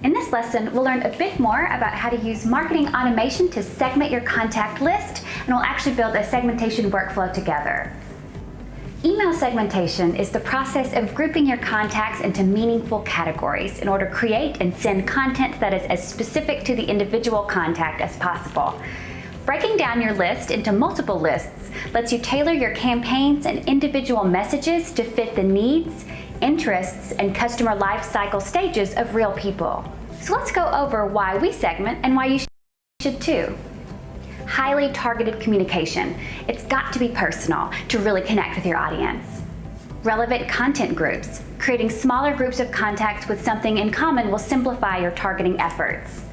In this lesson, we'll learn a bit more about how to use marketing automation to segment your contact list, and we'll actually build a segmentation workflow together. Email segmentation is the process of grouping your contacts into meaningful categories in order to create and send content that is as specific to the individual contact as possible. Breaking down your list into multiple lists lets you tailor your campaigns and individual messages to fit the needs, interests, and customer life cycle stages of real people. So let's go over why we segment and why you should too. Highly targeted communication. It's got to be personal to really connect with your audience. Relevant content groups. Creating smaller groups of contacts with something in common will simplify your targeting efforts.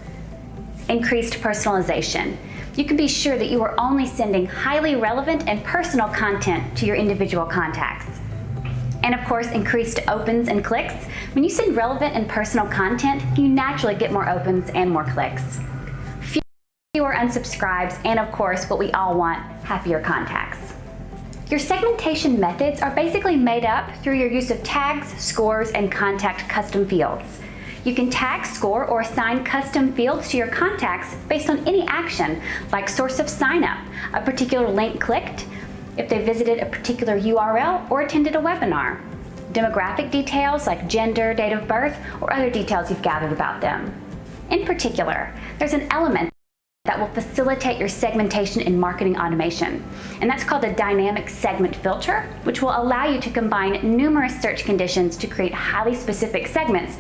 Increased personalization. You can be sure that you are only sending highly relevant and personal content to your individual contacts. And of course, increased opens and clicks. When you send relevant and personal content, you naturally get more opens and more clicks. Fewer unsubscribes, and of course, what we all want, happier contacts. Your segmentation methods are basically made up through your use of tags, scores, and contact custom fields. You can tag, score, or assign custom fields to your contacts based on any action, like source of sign up, a particular link clicked, if they visited a particular URL or attended a webinar. Demographic details like gender, date of birth, or other details you've gathered about them. In particular, there's an element that will facilitate your segmentation in marketing automation, and that's called a dynamic segment filter, which will allow you to combine numerous search conditions to create highly specific segments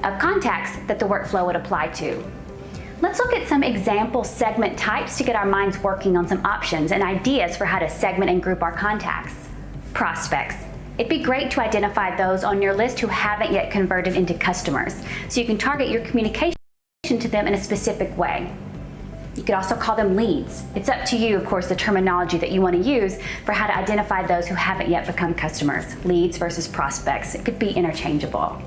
of contacts that the workflow would apply to. Let's look at some example segment types to get our minds working on some options and ideas for how to segment and group our contacts. Prospects. It'd be great to identify those on your list who haven't yet converted into customers, so you can target your communication to them in a specific way. You could also call them leads. It's up to you, of course, the terminology that you want to use for how to identify those who haven't yet become customers. Leads versus prospects. It could be interchangeable.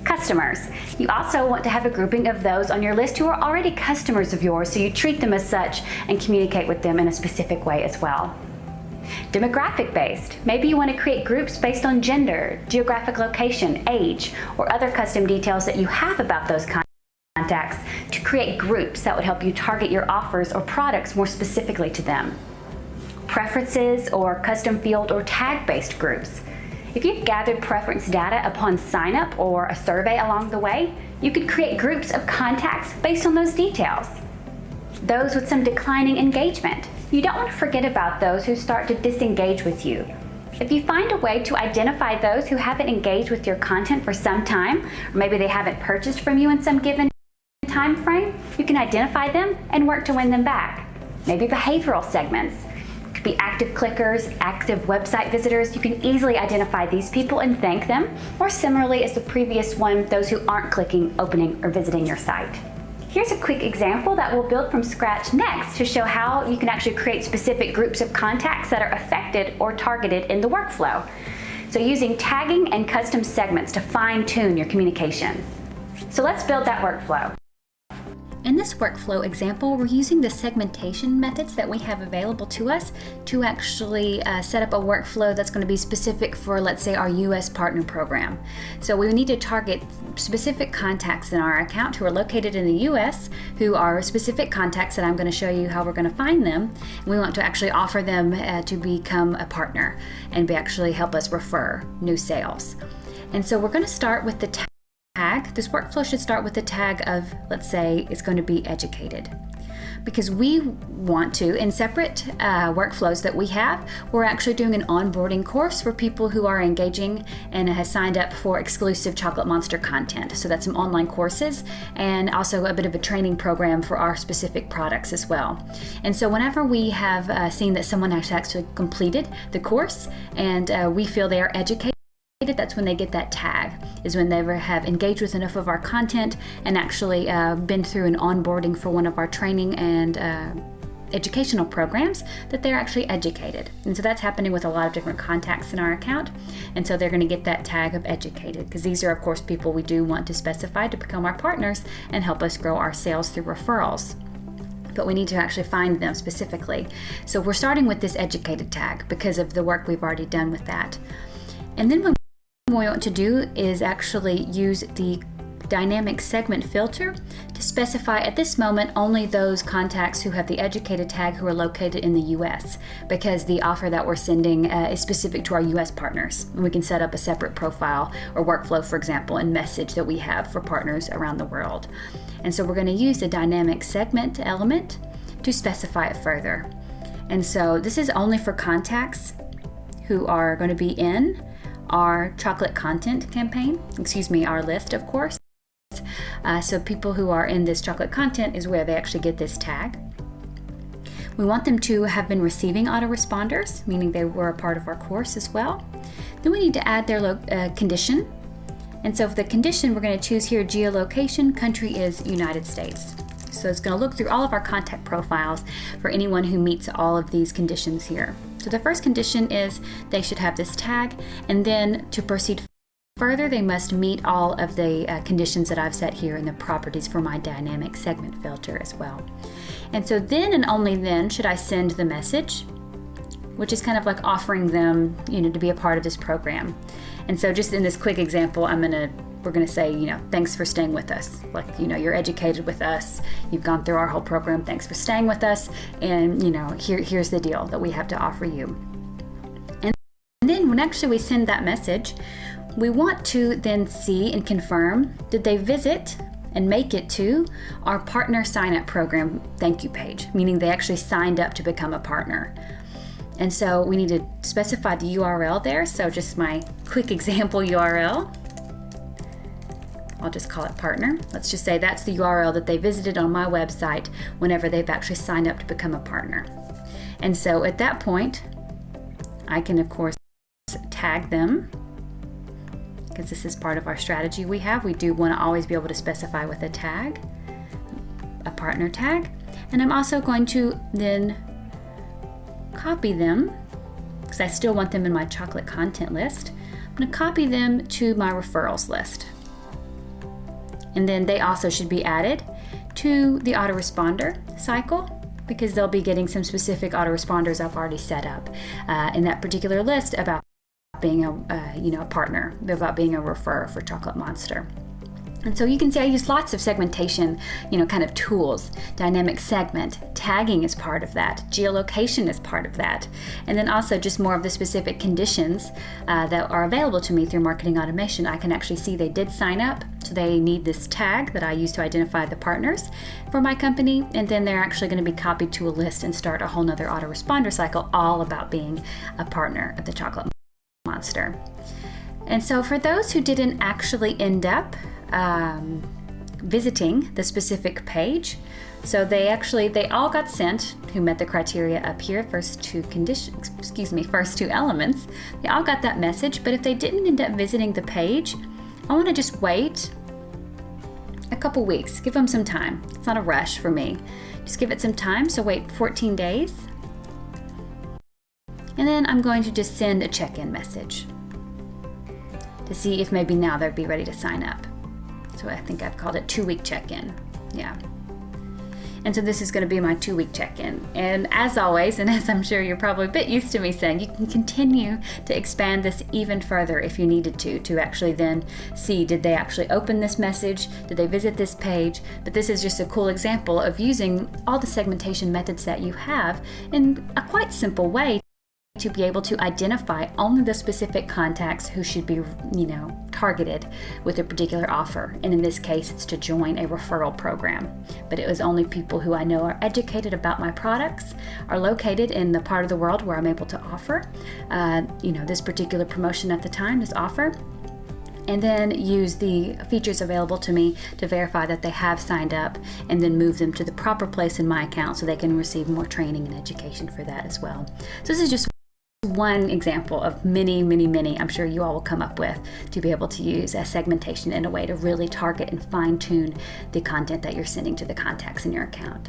Customers. You also want to have a grouping of those on your list who are already customers of yours, so you treat them as such and communicate with them in a specific way as well. Demographic based. Maybe you want to create groups based on gender, geographic location, age, or other custom details that you have about those contacts to create groups that would help you target your offers or products more specifically to them. Preferences or custom field or tag based groups. If you've gathered preference data upon sign up or a survey along the way, you could create groups of contacts based on those details. Those with some declining engagement. You don't want to forget about those who start to disengage with you. If you find a way to identify those who haven't engaged with your content for some time, or maybe they haven't purchased from you in some given time frame, you can identify them and work to win them back. Maybe behavioral segments. It could be active clickers, active website visitors. You can easily identify these people and thank them, or similarly as the previous one, those who aren't clicking, opening, or visiting your site. Here's a quick example that we'll build from scratch next to show how you can actually create specific groups of contacts that are affected or targeted in the workflow. So using tagging and custom segments to fine-tune your communications. So let's build that workflow. In this workflow example, we're using the segmentation methods that we have available to us to actually set up a workflow that's going to be specific for, let's say, our US partner program. So we need to target specific contacts in our account who are located in the US, who are specific contacts that I'm going to show you how we're going to find them. We want to actually offer them to become a partner and actually help us refer new sales. And so we're going to start with the tag. This workflow should start with the tag of, let's say, it's going to be educated. Because we want to, in separate workflows that we have, we're actually doing an onboarding course for people who are engaging and has signed up for exclusive Chocolate Monster content. So that's some online courses and also a bit of a training program for our specific products as well. And so whenever we have seen that someone has actually completed the course and we feel they are educated, that's when they get that tag, is when they have engaged with enough of our content and actually been through an onboarding for one of our training and educational programs, that they're actually educated. And so that's happening with a lot of different contacts in our account. And so they're going to get that tag of educated, because these are, of course, people we do want to specify to become our partners and help us grow our sales through referrals. But we need to actually find them specifically. So we're starting with this educated tag because of the work we've already done with that. And then what we want to do is actually use the dynamic segment filter to specify at this moment only those contacts who have the educated tag who are located in the US, because the offer that we're sending is specific to our US partners. And we can set up a separate profile or workflow, for example, and message that we have for partners around the world. And so we're going to use the dynamic segment element to specify it further. And so this is only for contacts who are going to be in our chocolate content campaign, our list, of course. So people who are in this chocolate content is where they actually get this tag. We want them to have been receiving autoresponders, meaning they were a part of our course as well. Then we need to add their condition. And so for the condition, we're going to choose here geolocation, country is United States. So it's going to look through all of our contact profiles for anyone who meets all of these conditions here. So the first condition is they should have this tag, and then to proceed further, they must meet all of the conditions that I've set here in the properties for my dynamic segment filter as well. And so then and only then should I send the message, which is kind of like offering them, to be a part of this program. And so just in this quick example, we're going to say, thanks for staying with us. Like, you're educated with us. You've gone through our whole program. Thanks for staying with us. And, here's the deal that we have to offer you. And then when actually we send that message, we want to then see and confirm, did they visit and make it to our partner sign up program thank you page, meaning they actually signed up to become a partner. And so we need to specify the URL there. So just my quick example URL. I'll just call it partner. Let's just say that's the URL that they visited on my website whenever they've actually signed up to become a partner. And so at that point, I can of course tag them, because this is part of our strategy we have. We do want to always be able to specify with a tag, a partner tag. And I'm also going to then copy them, because I still want them in my chocolate content list. I'm going to copy them to my referrals list. And then they also should be added to the autoresponder cycle, because they'll be getting some specific autoresponders I've already set up in that particular list about being a partner, about being a referrer for Chocolate Monster. And so you can see I use lots of segmentation, kind of tools. Dynamic segment, tagging is part of that. Geolocation is part of that. And then also just more of the specific conditions that are available to me through marketing automation. I can actually see they did sign up, so they need this tag that I use to identify the partners for my company. And then they're actually going to be copied to a list and start a whole nother autoresponder cycle all about being a partner of the Chocolate Monster. And so for those who didn't actually end up visiting the specific page, so they all got sent who met the criteria up here, first two elements. They all got that message, but if they didn't end up visiting the page, I want to just wait a couple weeks, give them some time. It's not a rush for me. Just give it some time, so wait 14 days. And then I'm going to just send a check-in message to see if maybe now they'd be ready to sign up. So I think I've called it 2-week check-in. Yeah. And so this is going to be my 2-week check-in. And as always, and as I'm sure you're probably a bit used to me saying, you can continue to expand this even further if you needed to actually then see, did they actually open this message? Did they visit this page? But this is just a cool example of using all the segmentation methods that you have in a quite simple way to be able to identify only the specific contacts who should be, targeted with a particular offer. And in this case, it's to join a referral program. But it was only people who I know are educated about my products, are located in the part of the world where I'm able to offer, this particular promotion at the time, this offer, and then use the features available to me to verify that they have signed up, and then move them to the proper place in my account so they can receive more training and education for that as well. So this is just one example of many, I'm sure you all will come up with, to be able to use a segmentation in a way to really target and fine-tune the content that you're sending to the contacts in your account.